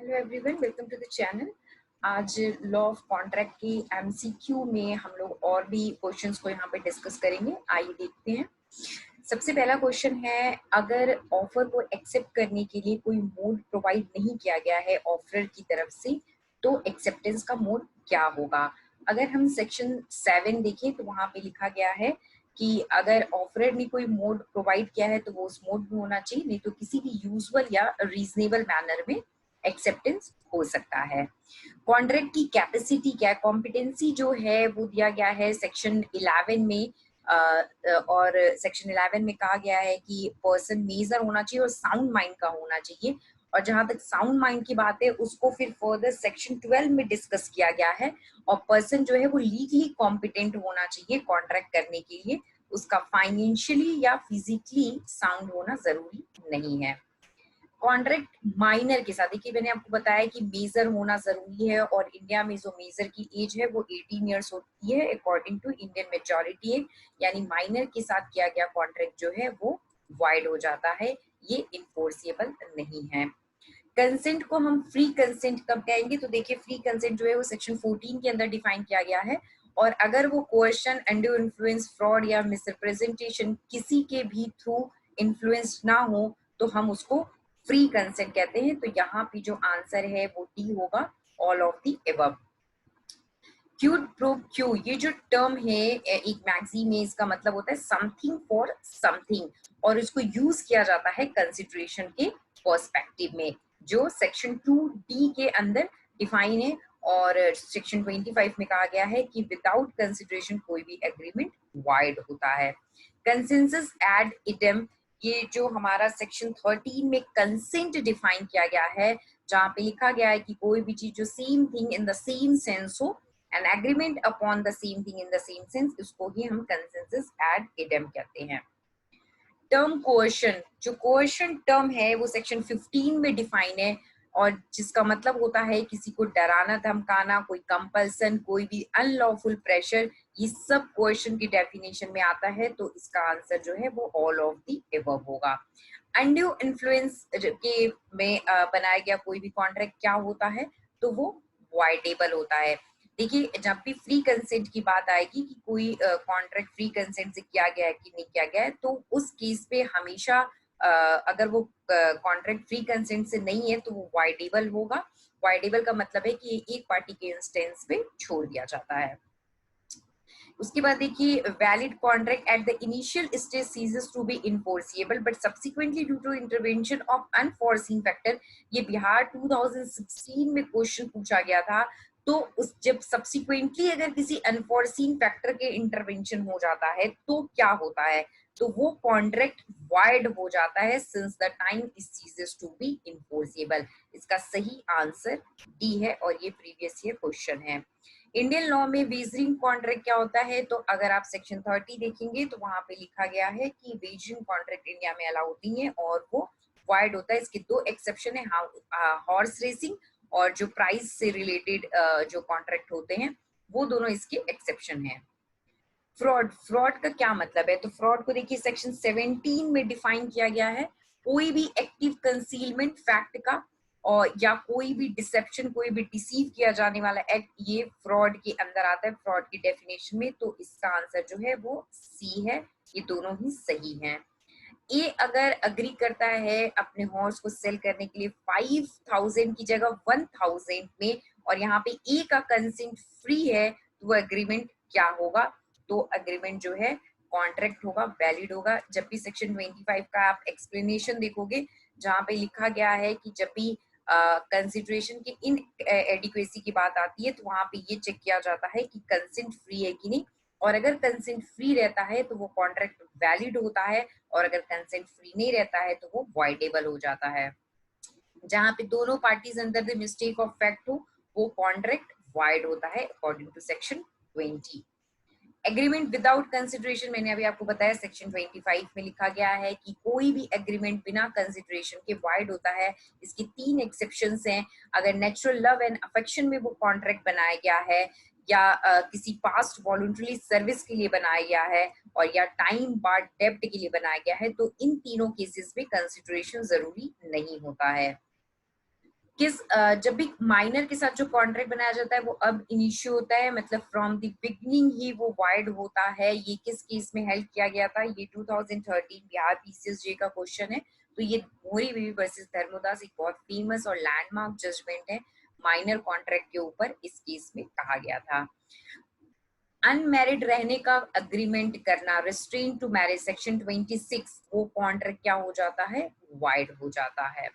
Hello everyone, welcome to the channel. आज law of contract की MCQ में हम लोग और भी क्वेश्चंस को यहाँ पे डिस्कस करेंगे। आइए देखते हैं। सबसे पहला क्वेश्चन है, अगर ऑफर को एक्सेप्ट करने के लिए कोई मोड प्रोवाइड नहीं किया गया है ऑफरर की तरफ से, तो एक्सेप्टेंस का मोड क्या होगा। अगर हम सेक्शन 7 देखें तो वहां पे लिखा गया है कि अगर ऑफरर ने कोई मोड प्रोवाइड किया है तो वो उस मोड में होना चाहिए, नहीं तो किसी भी यूजुअल या रीजनेबल मैनर में एक्सेप्टेंस हो सकता है। कॉन्ट्रैक्ट की कैपेसिटी क्या है, कॉम्पिटेंसी जो है वो दिया गया है सेक्शन 11 में। और सेक्शन 11 में कहा गया है कि पर्सन मेजर होना चाहिए और साउंड माइंड का होना चाहिए। और जहां तक साउंड माइंड की बात है उसको फिर फर्दर सेक्शन 12 में डिस्कस किया गया है। और पर्सन जो है वो लीगली कॉम्पिटेंट होना चाहिए कॉन्ट्रैक्ट करने के लिए, उसका फाइनेंशियली या फिजिकली साउंड होना जरूरी नहीं है। कॉन्ट्रैक्ट माइनर के साथ, देखिए मैंने आपको बताया कि मेजर होना जरूरी है और इंडिया में जो मेजर की एज है वो 18 ईयर्स होती है according to Indian Majority Act. यानी माइनर के साथ किया गया कॉन्ट्रैक्ट जो है वो वाइड हो जाता है, ये इन्फोर्सिएबल नहीं है। कंसेंट को हम फ्री कंसेंट कब कहेंगे, तो देखिए फ्री कंसेंट जो है वो सेक्शन 14 के अंदर डिफाइन किया गया है। और अगर वो कोएर्शन, अंडर इन्फ्लुएंस, फ्रॉड या मिसरिप्रेजेंटेशन किसी के भी थ्रू इन्फ्लुएंस ना हो तो हम उसको फ्री कंसेंट कहते हैं। तो यहाँ पे जो आंसर है वो डी होगा, all of the above. Cued pro Q, ये जो टर्म है एक मैगजीन में, इसका मतलब होता है समथिंग फॉर समथिंग, और इसको यूज किया जाता है कंसिडरेशन के पर्सपेक्टिव में, जो सेक्शन 2D के अंदर डिफाइन है। और सेक्शन 25 में कहा गया है कि विदाउट कंसिडरेशन कोई भी एग्रीमेंट वाइड होता है। कंसेंसस एड इडम, ये जो हमारा सेक्शन 13 में कंसेंट डिफाइन किया गया है, जहां पे लिखा गया है कि कोई भी चीज जो same thing in the same sense हो, an agreement upon the same thing in the same sense, इसको ही हम कंसेंसस एड इडम कहते हैं। टर्म कोएर्शन, जो कोएर्शन टर्म है वो सेक्शन 15 में डिफाइन है, और जिसका मतलब होता है किसी को डराना, धमकाना, कोई कंपल्सन, कोई भी अनलॉफुल प्रेशर, ये सब कोएर्शन की डेफिनेशन में आता है। तो इसका आंसर जो है वो ऑल ऑफ द एबव होगा। अनड्यू इन्फ्लुएंस के में बनाया गया कोई भी कॉन्ट्रैक्ट क्या होता है, तो वो वॉइडेबल होता है। देखिए जब भी फ्री कंसेंट की बात आएगी कि कोई कॉन्ट्रैक्ट फ्री कंसेंट से किया गया है कि नहीं किया गया है, तो उस केस पे हमेशा अगर वो कॉन्ट्रैक्ट फ्री कंसेंट से नहीं है तो वो वाइडेबल होगा। वाइडेबल का मतलब है कि एक पार्टी के इंस्टेंस पे छोड़ दिया जाता है। उसके बाद देखिए, valid contract at the initial stage ceases to be enforceable but subsequently due to intervention of unforeseen factor, ये बिहार 2016 में क्वेश्चन पूछा गया था। तो उस जब सब्सिक्वेंटली अगर किसी अनफोर्सीन फैक्टर के इंटरवेंशन हो जाता है तो क्या होता है, तो वो कॉन्ट्रैक्ट वाइड हो जाता है since the time it ceases to be enforceable. इसका सही आंसर डी है और ये प्रीवियस ईयर क्वेश्चन है। इंडियन लॉ में वेजरिंग कॉन्ट्रैक्ट क्या होता है, तो अगर आप सेक्शन 30 देखेंगे तो वहां पे लिखा गया है कि वेजरिंग कॉन्ट्रैक्ट इंडिया में अलाउड नहीं है और वो वाइड होता है। इसके दो एक्सेप्शन है, हॉर्स रेसिंग और जो प्राइस से रिलेटेड जो कॉन्ट्रैक्ट होते हैं, वो दोनों इसके एक्सेप्शन है। फ्रॉड, फ्रॉड का क्या मतलब है, तो फ्रॉड को देखिए सेक्शन 17 में डिफाइन किया गया है, कोई भी एक्टिव कंसीलमेंट फैक्ट का और या कोई भी डिसेप्शन, कोई भी डिसीव किया जाने वाला एक्ट, ये फ्रॉड के अंदर आता है फ्रॉड की डेफिनेशन में। तो इसका आंसर जो है वो सी है, ये दोनों ही सही हैं। ए अगर अग्री करता है अपने हॉर्स को सेल करने के लिए 5000 की जगह 1000 में, और यहाँ पे ए का कंसेंट फ्री है, तो वो एग्रीमेंट क्या होगा, तो एग्रीमेंट जो है कॉन्ट्रैक्ट होगा, वैलिड होगा। जब भी सेक्शन 25 का आप एक्सप्लेनेशन देखोगे, जहाँ पे लिखा गया है कि जब भी कंसिडरेशन की इन एडिक्वेसी की बात आती है तो वहां पे ये चेक किया जाता है कि कंसेंट फ्री है कि नहीं, और अगर कंसेंट फ्री रहता है तो वो कॉन्ट्रैक्ट वैलिड होता है, और अगर कंसेंट फ्री नहीं रहता है तो वो वॉइडेबल हो जाता है। जहां पे दोनों पार्टीज अंदर द मिस्टेक ऑफ फैक्ट हो, वो कॉन्ट्रैक्ट वाइड होता है according to section 20। Agreement without consideration, मैंने अभी आपको बताया सेक्शन 25 में लिखा गया है कि कोई भी एग्रीमेंट बिना कंसिडरेशन के वाइड होता है। इसकी 3 एक्सेप्शंस हैं, अगर नेचुरल लव एंड अफेक्शन में वो कॉन्ट्रैक्ट बनाया गया है, या किसी पास्ट वॉलंटरी सर्विस के लिए बनाया गया है, और या टाइम बार्ड डेब्ट के लिए बनाया गया है, तो इन तीनों केसेस में कंसिडरेशन जरूरी नहीं होता है। जब भी माइनर के साथ जो कॉन्ट्रैक्ट बनाया जाता है वो अब इनिशियो होता है, मतलब फ्रॉम द बिगनिंग ही वो वाइड होता है। ये किस केस में हेल्प किया गया था? ये 2013 बिहार पीसीएसजे का क्वेश्चन है। तो ये मोरी बीवी वर्सेस धर्मोदास एक बहुत फेमस और लैंडमार्क जजमेंट है माइनर कॉन्ट्रैक्ट के ऊपर, इस केस में कहा गया था। अनमैरिड रहने का अग्रीमेंट करना, रिस्ट्रेन टू मैरिज सेक्शन 26, वो कॉन्ट्रैक्ट क्या हो जाता है? वाइड हो जाता है।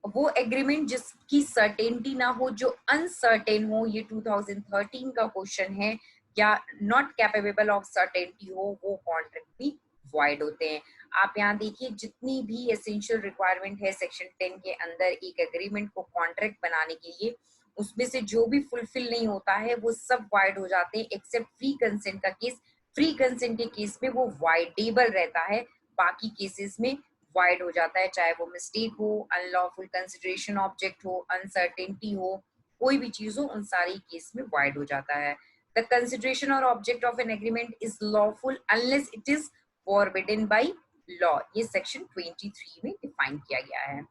वो एग्रीमेंट जिसकी सर्टेनिटी ना हो, जो अनसर्टेन हो, ये 2013 का क्वेश्चन है, या नॉट कैपेबल ऑफ सर्टेनिटी हो, वो कॉन्ट्रैक्ट भी वॉइड होते हैं। आप यहाँ देखिए जितनी भी एसेंशियल रिक्वायरमेंट है सेक्शन 10 के अंदर एक एग्रीमेंट को कॉन्ट्रैक्ट बनाने के लिए, उसमें से जो भी फुलफिल नहीं होता है वो सब वाइड हो जाते हैं, एक्सेप्ट फ्री कंसेंट का केस। फ्री कंसेंट के केस में वो वाइडेबल रहता है, बाकी केसेस में वाइड हो जाता है, चाहे वो मिस्टेक हो, अनलॉफुल कंसिडरेशन ऑब्जेक्ट हो, अनसर्टेनिटी हो, कोई भी चीज हो, उन सारी केस में वाइड हो जाता है। द कंसिडरेशन और object of an agreement is lawful unless it is forbidden by law, ये सेक्शन 23 में डिफाइन किया गया है।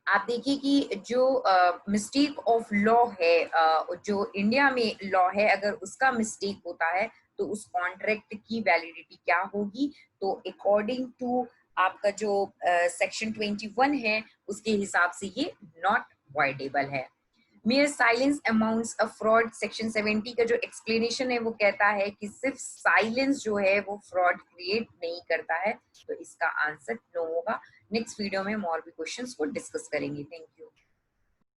आप देखिए कि जो मिस्टेक ऑफ लॉ है, जो इंडिया में लॉ है, अगर उसका मिस्टेक होता है तो उस कॉन्ट्रैक्ट की वैलिडिटी क्या होगी? तो अकॉर्डिंग टू आपका जो सेक्शन 21 है उसके हिसाब से ये नॉट वॉइडेबल है। Mayor silence amounts a fraud, section 70 का जो एक्सप्लेनेशन है वो कहता है कि सिर्फ साइलेंस जो है वो फ्रॉड क्रिएट नहीं करता है, तो इसका आंसर नो होगा। नेक्स्ट वीडियो में हम और भी क्वेश्चंस को डिस्कस करेंगे। Thank you.